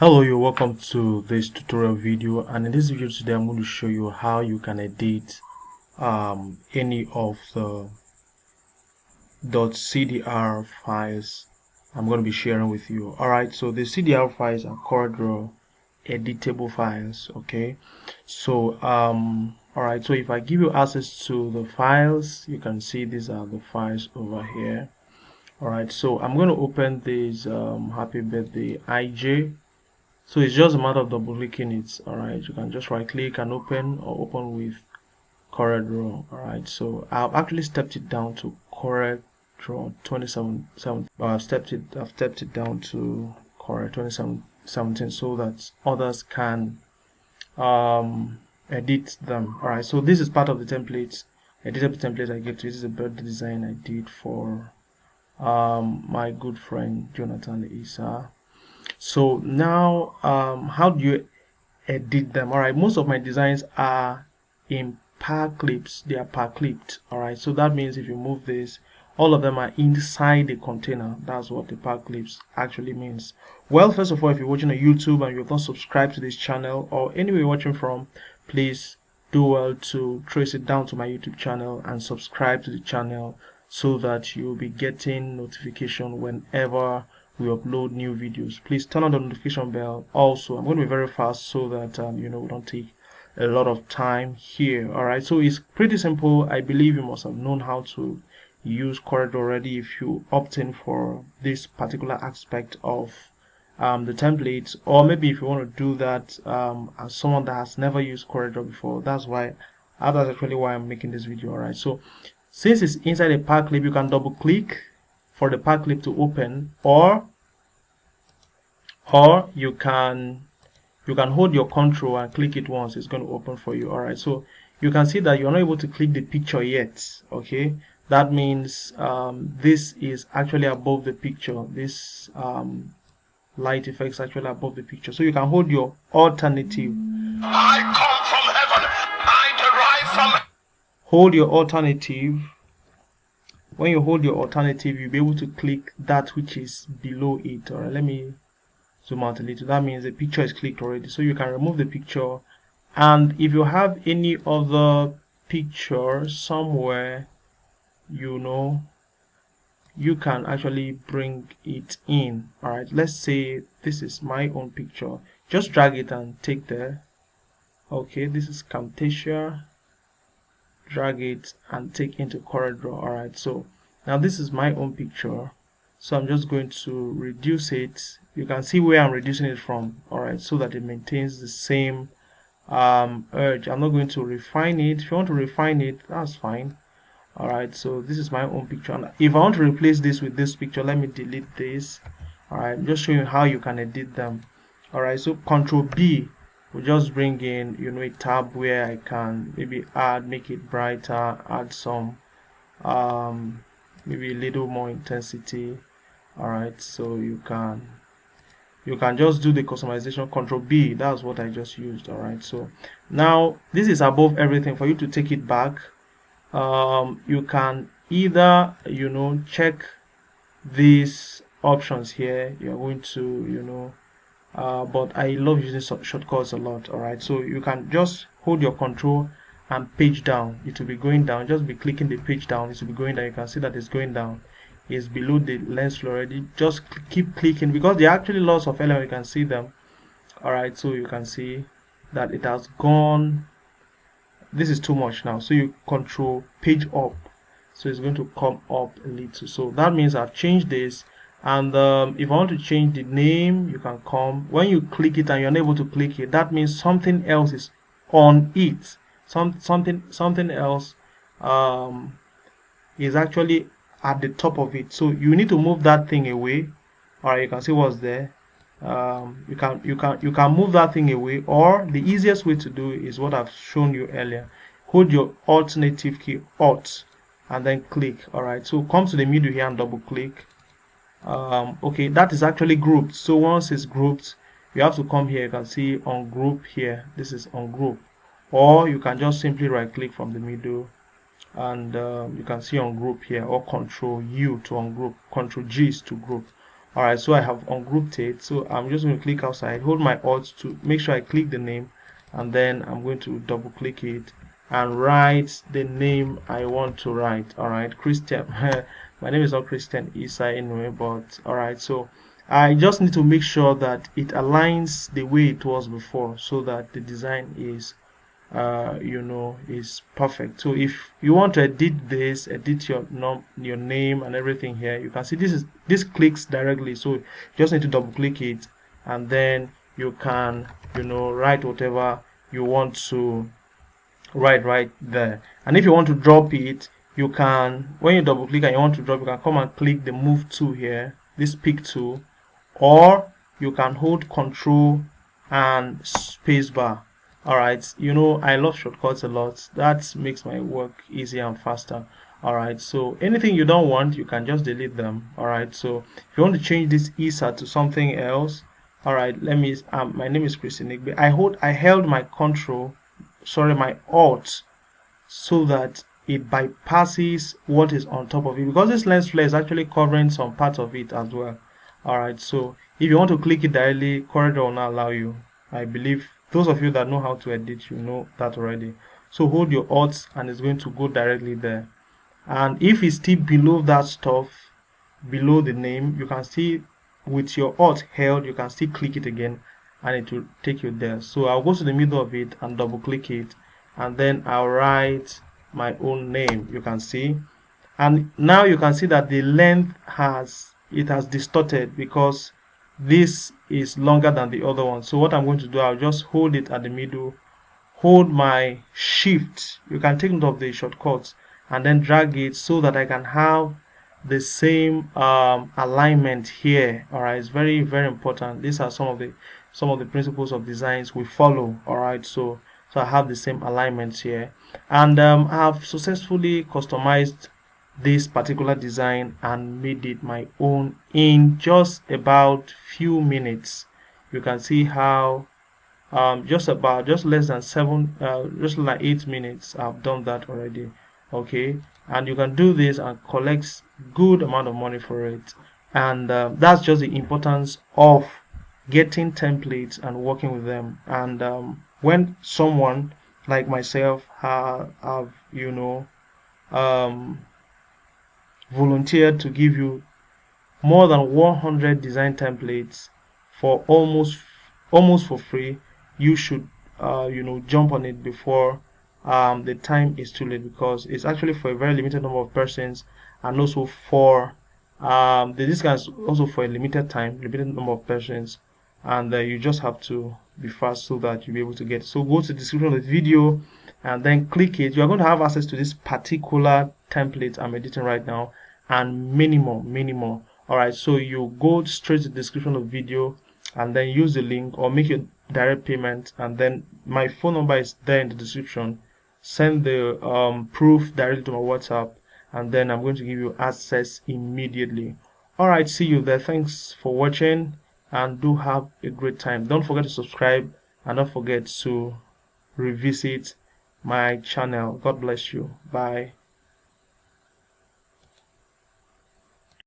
Hello, you're welcome to this tutorial video, and in this video today I'm going to show you how you can edit any of the .cdr files I'm going to be sharing with you. Alright, so the CDR files are Coreldraw editable files. Okay, so alright, so if I give you access to the files, you can see these are the files over here. Alright, so I'm going to open this happy birthday IJ. So it's just a matter of double clicking it. Alright, you can just right click and open, or open with Coreldraw. Alright, so I've actually stepped it down to Coreldraw 2017, but I've stepped it down to Corel 2017 so that others can edit them. Alright, so this is part of the templates, editable template I gave to you. This is a birthday design I did for my good friend Jonathan Isa. So now how do you edit them? Alright, most of my designs are in par clips. They are par clipped. Alright, so that means if you move this, all of them are inside the container. That's what the par clips actually means. Well, first of all, if you're watching on YouTube and you've not subscribed to this channel, or anywhere you're watching from, please do well to trace it down to my YouTube channel and subscribe to the channel so that you'll be getting notification whenever we upload new videos. Please turn on the notification bell. Also, I'm going to be very fast so that we don't take a lot of time here. Alright, so it's pretty simple. I believe you must have known how to use Coreldraw already if you opt in for this particular aspect of the templates, or maybe if you want to do that as someone that has never used Coreldraw before. That's actually why I'm making this video. Alright, so since it's inside a par clip, you can double click for the par clip to open, or you can hold your control and click it once. It's going to open for you. Alright, so you can see that you're not able to click the picture yet. Okay, that means this is actually above the picture. This light effects actually above the picture, so you can hold your alternative. I come from heaven, I derive from. Hold your alternative. When you hold your alternative, you'll be able to click that which is below it. Alright, let me zoom out a little. That means the picture is clicked already, so you can remove the picture. And if you have any other picture somewhere, you can actually bring it in. Alright, let's say this is my own picture. Just drag it and take there. Okay, this is Camtasia. Drag it and take into Coreldraw. Alright, so now this is my own picture, so I'm just going to reduce it. You can see where I'm reducing it from. Alright, so that it maintains the same urge. I'm not going to refine it. If you want to refine it, that's fine. Alright, so this is my own picture, and if I want to replace this with this picture, let me delete this. Alright, I'm just showing you how you can edit them. Alright, so Control B will just bring in a tab where I can maybe make it brighter, add some maybe a little more intensity. Alright, so you can just do the customization. Control B, that's what I just used. Alright, so now this is above everything. For you to take it back, you can either check these options here. You're going to but I love using shortcuts a lot. Alright, so you can just hold your control and page down. It will be going down. Just be clicking the page down. It will be going down. You can see that it's going down. It's below the lens flow already. Just keep clicking because there are actually lots of elements. You can see them. Alright, so you can see that it has gone. This is too much now, so you control page up, so it's going to come up a little. So that means I've changed this. And if I want to change the name, you can come. When you click it and you're unable to click it, that means something else is on it. Something else is actually at the top of it. So you need to move that thing away. Alright, you can see what's there. You can move that thing away, or the easiest way to do is what I've shown you earlier. Hold your alternative key, Alt, and then click. Alright, so come to the middle here and double click. Okay, that is actually grouped. So once it's grouped, you have to come here. You can see on group here. This is on group, or you can just simply right click from the middle, and you can see on group here, or Control U to ungroup, Control G is to group. All right, so I have ungrouped it. So I'm just going to click outside, hold my Alt to make sure I click the name, and then I'm going to double click it and write the name I want to write. All right, Christian. My name is not Christian Isa anyway, but all right. So I just need to make sure that it aligns the way it was before, so that the design is is perfect. So if you want to edit this, edit your name and everything here, you can see this clicks directly. So you just need to double click it, and then you can write whatever you want to write right there. And if you want to drop it, you can, when you double click and you want to drop, you can come and click the move tool here, this pick tool, or you can hold Control and spacebar. All right, I love shortcuts a lot. That makes my work easier and faster. All right, so anything you don't want, you can just delete them. All right, so if you want to change this ISA to something else, all right, let me my name is Christian Igbe. I held my my Alt, so that it bypasses what is on top of it, because this lens flare is actually covering some part of it as well. All right, so if you want to click it directly, Coreldraw will not allow you. I believe those of you that know how to edit, you know that already. So hold your Alt and it's going to go directly there. And if it's still below that stuff, below the name, you can see with your Alt held, you can still click it again and it will take you there. So I'll go to the middle of it and double click it, and then I'll write my own name. You can see, and now you can see that the length has distorted because this is longer than the other one. So what I'm going to do, I'll just hold it at the middle, hold my shift, you can take note of the shortcuts, and then drag it so that I can have the same alignment here. All right, it's very, very important. These are some of the principles of designs we follow. All right, so I have the same alignments here, and I have successfully customized this particular design and made it my own in just about few minutes. You can see how just less than 8 minutes I've done that already. Okay, and you can do this and collect good amount of money for it. And that's just the importance of getting templates and working with them. And when someone like myself have volunteered to give you more than 100 design templates for almost for free, you should jump on it before the time is too late, because it's actually for a very limited number of persons, and also for the discount is also for a limited time, limited number of persons, and you just have to be fast so that you'll be able to get it. So go to the description of the video and then click it. You are going to have access to this particular template I'm editing right now, and many more. All right, so you go straight to the description of the video and then use the link or make your direct payment, and then my phone number is there in the description. Send the proof directly to my WhatsApp, and then I'm going to give you access immediately. All right, see you there. Thanks for watching, and do have a great time. Don't forget to subscribe, and don't forget to revisit my channel. God bless you. Bye.